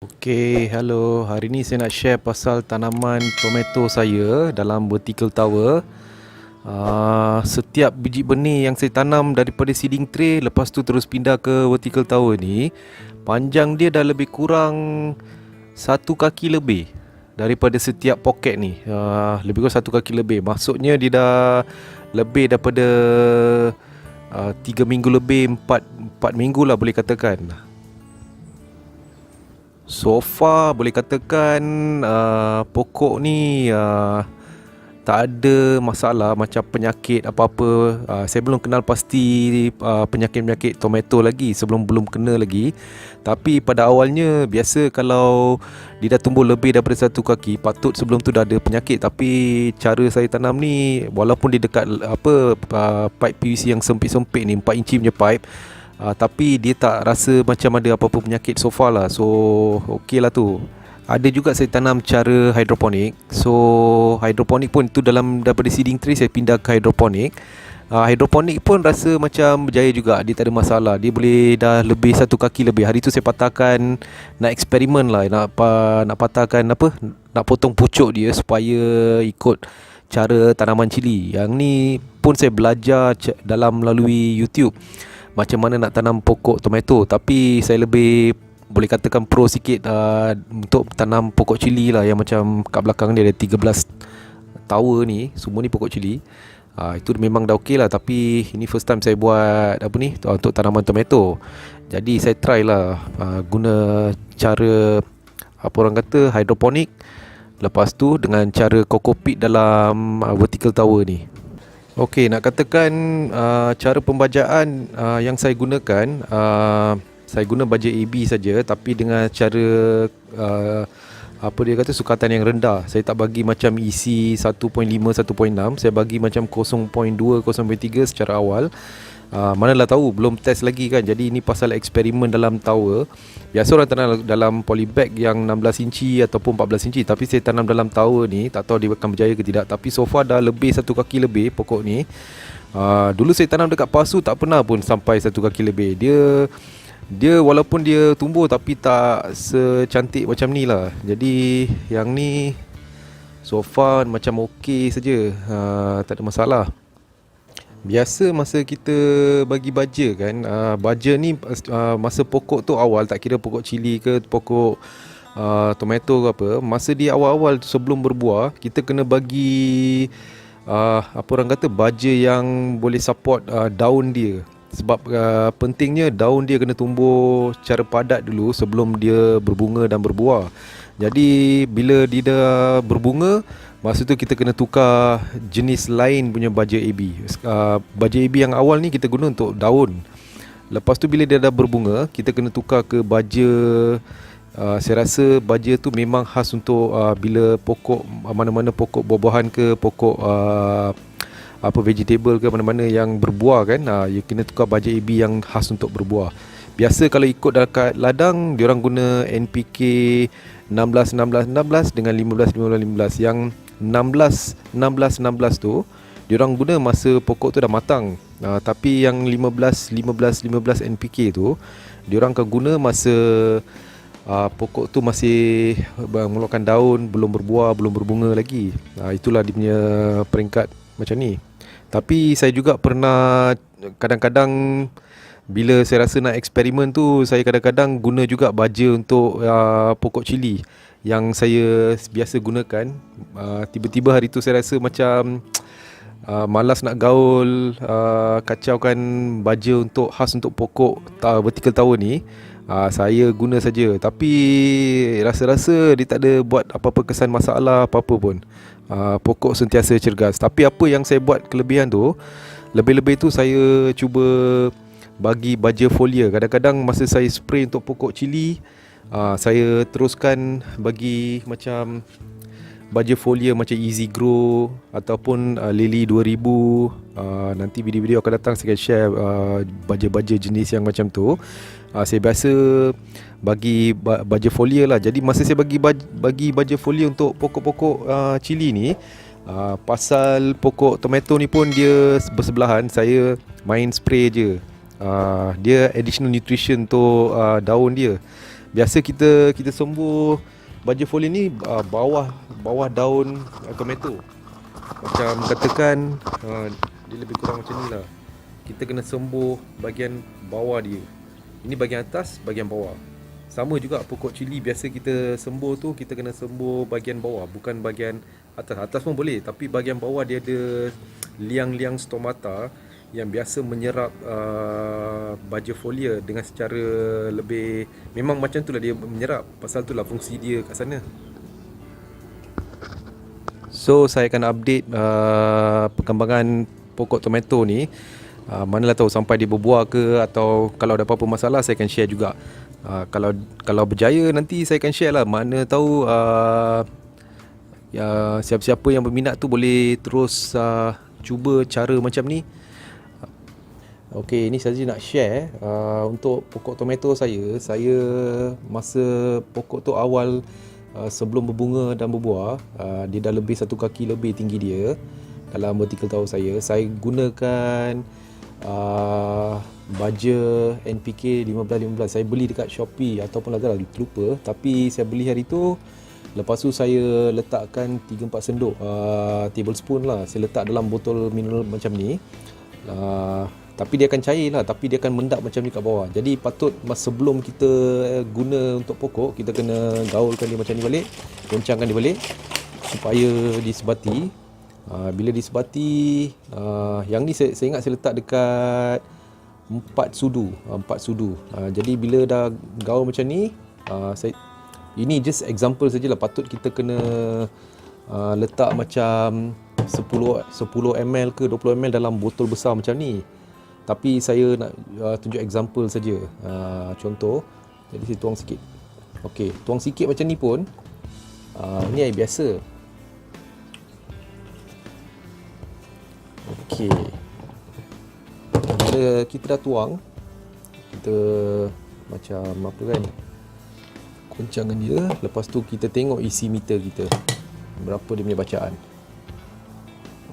Okay, hello. Hari ni saya nak share pasal tanaman tomato saya dalam vertical tower. Setiap biji benih yang saya tanam daripada seeding tray, lepas tu terus pindah ke vertical tower ni, panjang dia dah lebih kurang 1 kaki lebih daripada setiap poket ni. Lebih kurang 1 kaki lebih. Maksudnya dia dah lebih daripada 3 minggu lebih, 4 minggu lah boleh katakan. So far boleh katakan pokok ni tak ada masalah macam penyakit apa-apa. Saya belum kenal pasti penyakit-penyakit tomato lagi belum kena lagi. Tapi pada awalnya biasa kalau dia dah tumbuh lebih daripada 1 kaki, patut sebelum tu dah ada penyakit. Tapi cara saya tanam ni, walaupun dia dekat pipe PVC yang sempit-sempit ni, 4 inci punya pipe, tapi dia tak rasa macam ada apa-apa penyakit so far lah. So okey lah tu. Ada juga saya tanam cara hidroponik. So hidroponik pun tu daripada seeding tray saya pindah ke hidroponik. Hidroponik pun rasa macam berjaya juga. Dia tak ada masalah. Dia boleh dah lebih 1 kaki lebih. Hari tu saya patahkan, nak eksperimen lah, nak patahkan nak potong pucuk dia supaya ikut cara tanaman cili. Yang ni pun saya belajar melalui YouTube macam mana nak tanam pokok tomato. Tapi saya lebih boleh katakan pro sikit untuk tanam pokok cili lah, yang macam kat belakang dia ada 13 tower ni. Semua ni pokok cili. Itu memang dah okey lah. Tapi ini first time saya buat untuk tanaman tomato. Jadi saya try lah guna cara orang kata hidroponik, lepas tu dengan cara kokopit dalam vertical tower ni. Okey, nak katakan cara pembajaan yang saya gunakan, saya guna baja AB saja, tapi dengan cara sukatan yang rendah. Saya tak bagi macam isi 1.5 1.6, saya bagi macam 0.2 0.3 secara awal. Manalah tahu, belum test lagi kan. Jadi ini pasal eksperimen dalam tower. Biasa orang tanam dalam polybag yang 16 inci ataupun 14 inci, tapi saya tanam dalam tower ni, tak tahu dia akan berjaya ke tidak. Tapi so far dah lebih 1 kaki lebih pokok ni. Dulu saya tanam dekat pasu, tak pernah pun sampai 1 kaki lebih. Dia walaupun dia tumbuh, tapi tak secantik macam ni lah. Jadi yang ni so far macam okey saja. Tak ada masalah. Biasa masa kita bagi baja kan, baja ni masa pokok tu awal, tak kira pokok cili ke pokok tomato ke apa, masa dia awal-awal sebelum berbuah, kita kena bagi orang kata baja yang boleh support daun dia. Sebab pentingnya daun dia kena tumbuh secara padat dulu sebelum dia berbunga dan berbuah. Jadi bila dia dah berbunga, masa tu kita kena tukar jenis lain punya baja AB. Baja AB yang awal ni kita guna untuk daun. Lepas tu bila dia dah berbunga, kita kena tukar ke baja, saya rasa baja tu memang khas untuk bila pokok, mana-mana pokok buah-buahan ke pokok vegetable ke mana-mana yang berbuah kan, you kena tukar baja AB yang khas untuk berbuah. Biasa kalau ikut dekat ladang, diorang guna NPK 16 16 16 dengan 15 15 15. Yang 16 16 16 tu diorang guna masa pokok tu dah matang. Tapi yang 15 15 15 NPK tu diorang akan guna masa pokok tu masih mengeluarkan daun, belum berbuah, belum berbunga lagi. Itulah dia punya peringkat macam ni. Tapi saya juga pernah kadang-kadang bila saya rasa nak eksperimen tu, saya kadang-kadang guna juga baja untuk pokok cili yang saya biasa gunakan. Tiba-tiba hari tu saya rasa macam malas nak gaul, kacaukan baja untuk khas untuk pokok vertical tower ni. Saya guna saja. Tapi rasa-rasa dia tak ada buat apa-apa kesan masalah apa-apa pun. Pokok sentiasa cergas. Tapi apa yang saya buat kelebihan tu, lebih-lebih tu saya cuba bagi baja folia. Kadang-kadang masa saya spray untuk pokok cili, saya teruskan bagi macam baja folia macam Easy Grow ataupun Lily 2000. Nanti video-video akan datang saya akan share baja-baja jenis yang macam tu. Saya biasa bagi baja folia lah. Jadi masa saya bagi baja folia untuk pokok-pokok cili ni, pasal pokok tomato ni pun dia bersebelahan, saya main spray je. Dia additional nutrition untuk daun dia. biasa kita sembur baja foliar ni bawah daun tomato. Macam katakan dia lebih kurang macam ni lah. Kita kena sembur bahagian bawah dia. Ini bahagian atas, bahagian bawah. Sama juga pokok cili biasa kita sembur tu, kita kena sembur bahagian bawah, bukan bahagian atas. Atas pun boleh, tapi bahagian bawah dia ada liang-liang stomata yang biasa menyerap baja foliar dengan secara lebih, memang macam tu lah dia menyerap. Pasal tu lah fungsi dia kat sana. So saya akan update perkembangan pokok tomato ni. Manalah tahu sampai dia berbuah ke, atau kalau ada apa-apa masalah saya akan share juga. Kalau berjaya nanti saya akan share lah. Mana tahu siapa-siapa yang berminat tu boleh terus cuba cara macam ni. Okey, ini saja nak share untuk pokok tomato saya. Saya masa pokok tu awal sebelum berbunga dan berbuah, dia dah lebih 1 kaki lebih tinggi dia. Dalam vertical tahu saya gunakan baja NPK 15-15. Saya beli dekat Shopee ataupun Lazada, lupa. Tapi saya beli hari tu. Lepas tu saya letakkan 3-4 sendok tablespoon lah. Saya letak dalam botol mineral macam ni. Tapi dia akan cair lah, tapi dia akan mendap macam ni kat bawah. Jadi patut sebelum kita guna untuk pokok, kita kena gaulkan dia macam ni balik, goncangkan dia balik supaya disebati. Bila disebati, yang ni saya ingat saya letak dekat 4 sudu. Jadi bila dah gaul macam ni, ini just example sajalah. Patut kita kena letak macam 10 ml ke 20 ml dalam botol besar macam ni. Tapi saya nak tunjuk example saja, contoh. Jadi saya tuang sikit. Okey, tuang sikit macam ni pun. Ni air biasa. Okey. Bila kita dah tuang, kita macam apa kan, goncangkan dia. Lepas tu kita tengok isi meter kita, berapa dia punya bacaan.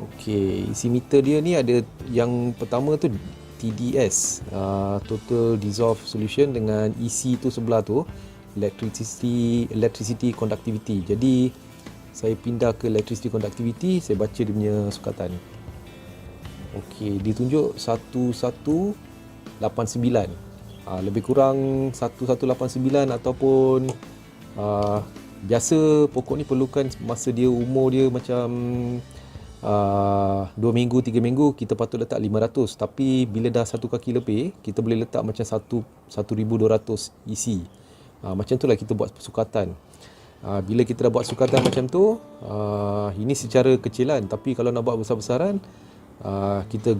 Okey, isi meter dia ni ada yang pertama tu TDS, Total Dissolved Solution, dengan isi tu sebelah tu electricity conductivity. Jadi saya pindah ke electricity conductivity, saya baca dia punya sukatan. Okey, dia tunjuk 1189. Lebih kurang 1189 ataupun biasa pokok ni perlukan masa dia umur dia macam 2 minggu, 3 minggu, kita patut letak 500. Tapi bila dah 1 kaki lebih, kita boleh letak macam 1200 isi. Macam tu lah kita buat sukatan. Bila kita dah buat sukatan macam tu, ini secara kecilan. Tapi kalau nak buat besar-besaran, kita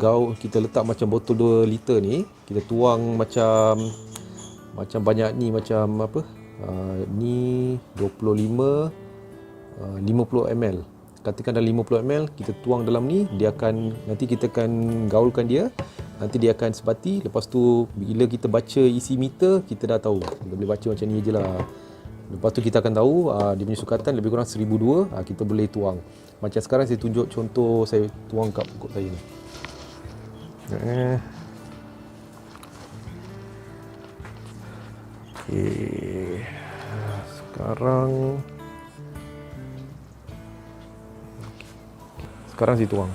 letak macam botol 2 liter ni, kita tuang macam banyak ni, macam apa, ni 25 50 ml. Katakan dalam 50 ml, kita tuang dalam ni, nanti kita akan gaulkan dia, nanti dia akan sebati. Lepas tu bila kita baca isi meter, kita dah tahu. Kita boleh baca macam ni je lah. Lepas tu kita akan tahu dia punya sukatan lebih kurang 1200. Kita boleh tuang. Macam sekarang saya tunjuk contoh saya tuang kat pokok saya ni. Okey. Sekarang saya tuang.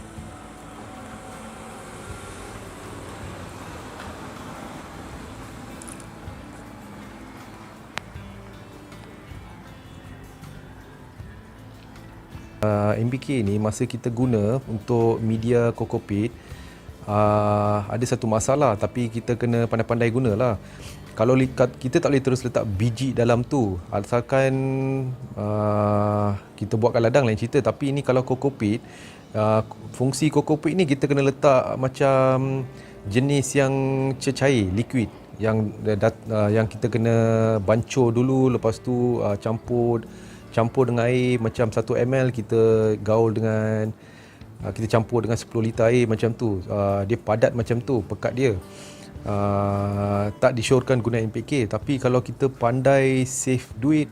NPK ni masa kita guna untuk media kokopit, ada satu masalah, tapi kita kena pandai-pandai gunalah. Kalau kita tak boleh terus letak biji dalam tu, asalkan kita buatkan ladang lain cerita. Tapi ini kalau kokopit, fungsi kokopit ni kita kena letak macam jenis yang cecair, liquid, yang kita kena bancur dulu. Lepas tu campur dengan air macam 1 ml, kita gaul dengan kita campur dengan 10 liter air macam tu. Dia padat macam tu, pekat dia. Tak disyorkan guna NPK. Tapi kalau kita pandai save duit,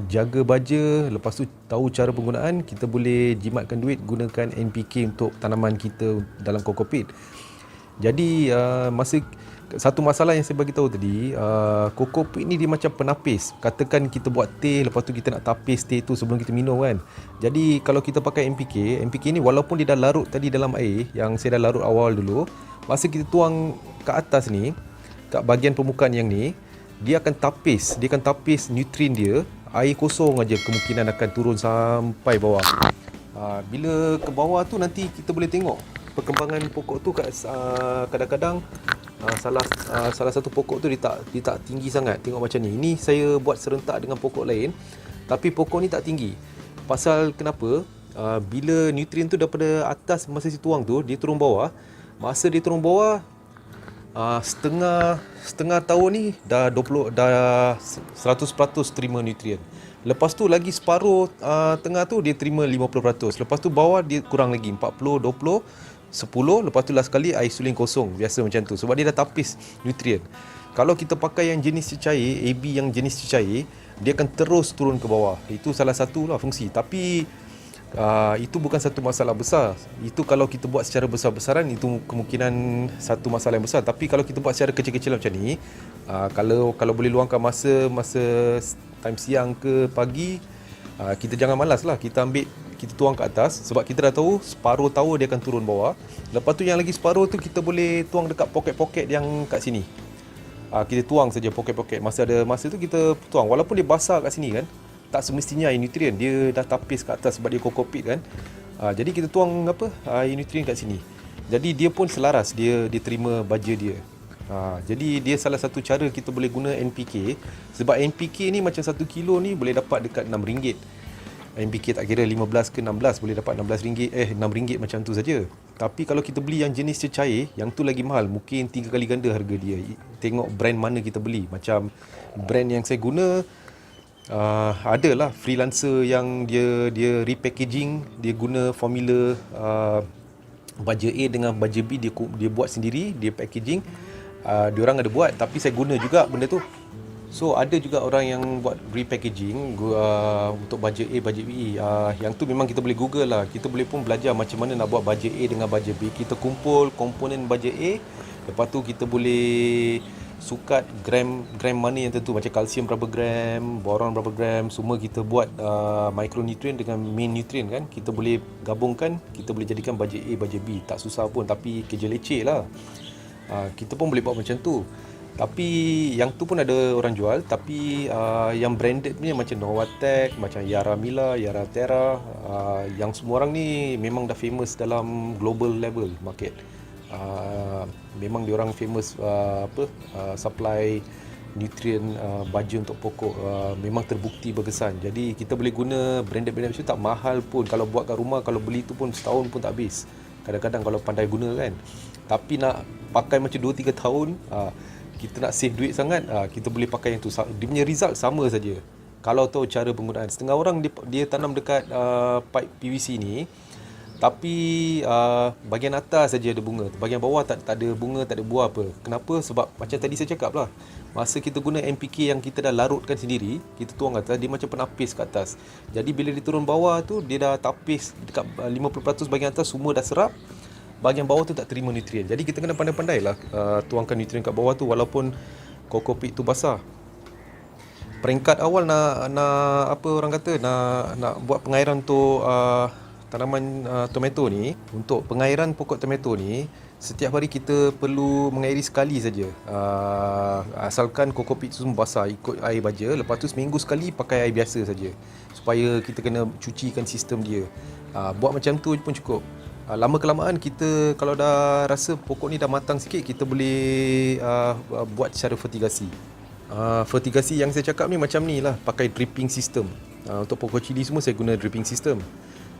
jaga baja, lepas tu tahu cara penggunaan, kita boleh jimatkan duit gunakan NPK untuk tanaman kita dalam kokopit. Jadi satu masalah yang saya bagi tahu tadi, cocoa peat ni dia macam penapis. Katakan kita buat teh, lepas tu kita nak tapis teh tu sebelum kita minum kan. Jadi kalau kita pakai NPK ni walaupun dia dah larut tadi dalam air, yang saya dah larut awal dulu, masa kita tuang kat atas ni, kat bahagian permukaan yang ni, dia akan tapis nutrien dia. Air kosong aja kemungkinan akan turun sampai bawah. Bila ke bawah tu nanti kita boleh tengok perkembangan pokok tu kadang-kadang salah satu pokok tu dia tak tinggi sangat. Tengok macam ni. Ini saya buat serentak dengan pokok lain, tapi pokok ni tak tinggi. Pasal kenapa? Bila nutrien tu daripada atas masa si tuang tu dia turun bawah. Masa dia turun bawah, setengah tahun ni dah 100% terima nutrien. Lepas tu lagi separuh tengah tu dia terima 50%. Lepas tu bawah dia kurang lagi 40, 20, 10. Lepas tu last sekali air suling kosong. Biasa macam tu sebab dia dah tapis nutrien. Kalau kita pakai yang jenis cecair, AB yang jenis cecair, dia akan terus turun ke bawah. Itu salah satu lah fungsi. Tapi itu bukan satu masalah besar. Itu kalau kita buat secara besar-besaran, itu kemungkinan satu masalah yang besar. Tapi kalau kita buat secara kecil-kecilan macam ni, kalau boleh luangkan masa time siang ke pagi, kita jangan malas lah. Kita tuang kat atas, sebab kita dah tahu separuh tower dia akan turun bawah. Lepas tu yang lagi separuh tu kita boleh tuang dekat poket-poket yang kat sini. Kita tuang saja poket-poket. Masa tu kita tuang. Walaupun dia basah kat sini kan, tak semestinya air nutrien, dia dah tapis kat atas sebab dia cocoa peat kan. Jadi kita tuang air nutrien kat sini. Jadi dia pun selaras, dia terima baja dia. Jadi dia salah satu cara kita boleh guna NPK. Sebab NPK ni macam 1 kilo ni boleh dapat dekat RM6. NPK tak kira 15 ke 16 boleh dapat RM16, RM6 macam tu saja. Tapi kalau kita beli yang jenis cecair, yang tu lagi mahal, mungkin 3 kali ganda harga dia. Tengok brand mana kita beli. Macam brand yang saya guna, adalah freelancer yang dia repackaging, dia guna formula baja A dengan baja B, dia buat sendiri, dia packaging. Diorang ada buat, tapi saya guna juga benda tu. So ada juga orang yang buat repackaging untuk baja A, baja B. Yang tu memang kita boleh google lah. Kita boleh pun belajar macam mana nak buat baja A dengan baja B. Kita kumpul komponen baja A, lepas tu kita boleh sukat gram mana yang tentu, macam kalsium berapa gram, boron berapa gram, semua kita buat micronutrient dengan main nutrient kan. Kita boleh gabungkan, kita boleh jadikan baja A, baja B. Tak susah pun, tapi kerja leceh lah. Kita pun boleh buat macam tu. Tapi yang tu pun ada orang jual. Tapi yang branded punya macam Novatec, macam Yara Mila, Yara Terra, yang semua orang ni memang dah famous dalam global level market. Memang diorang famous supply nutrien baja untuk pokok, memang terbukti berkesan. Jadi kita boleh guna branded-branded macam tu, tak mahal pun. Kalau buat kat rumah, kalau beli tu pun setahun pun tak habis. Kadang-kadang kalau pandai guna kan. Tapi nak pakai macam 2-3 tahun, kita nak save duit sangat, kita boleh pakai yang tu. Dia punya result sama saja kalau tahu cara penggunaan. Setengah orang dia tanam dekat pipe PVC ni, tapi bahagian atas saja ada bunga, bahagian bawah tak ada bunga, tak ada buah apa. Kenapa? Sebab macam tadi saya cakap lah, masa kita guna NPK yang kita dah larutkan sendiri, kita tuang atas, dia macam penapis kat atas. Jadi bila dia turun bawah tu, dia dah tapis dekat 50% bahagian atas, semua dah serap. Bahagian bawah tu tak terima nutrien. Jadi kita kena pandai-pandai lah tuangkan nutrien kat bawah tu, walaupun cocoa peat tu basah. Peringkat awal nak apa orang kata, nak buat pengairan untuk tanaman tomato ni. Untuk pengairan pokok tomato ni, setiap hari kita perlu mengairi sekali saja. Asalkan cocoa peat tu semua basah, ikut air baja. Lepas tu seminggu sekali pakai air biasa saja, supaya kita kena cucikan sistem dia. Buat macam tu pun cukup. Lama kelamaan kita kalau dah rasa pokok ni dah matang sikit, kita boleh buat secara fertigasi. Fertigasi yang saya cakap ni macam ni lah, pakai dripping system. Untuk pokok cili semua saya guna dripping system.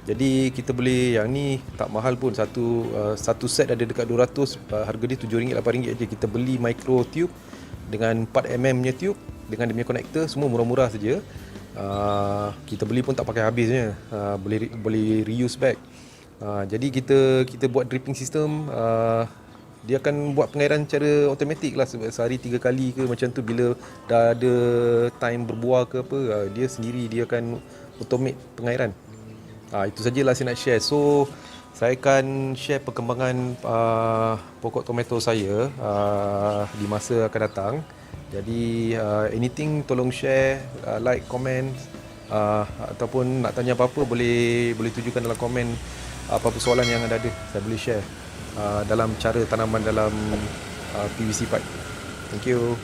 Jadi kita boleh, yang ni tak mahal pun, satu set ada dekat 200, harga dia RM7, RM8 aja. Kita beli micro tube dengan 4mm punya tube, dengan dia punya connector, semua murah-murah saja. Kita beli pun tak pakai habisnya, boleh reuse back. Jadi kita buat dripping system, dia akan buat pengairan secara automatik lah, sehari 3 kali ke macam tu. Bila dah ada time berbuah ke apa, dia sendiri dia akan automate pengairan. Itu sajalah saya nak share. So Saya akan share perkembangan pokok tomato saya di masa akan datang. Jadi anything tolong share, like, comment, ataupun nak tanya apa-apa boleh tujukan dalam komen apa-apa soalan yang anda ada. Saya boleh share dalam cara tanaman dalam PVC pipe. Thank you.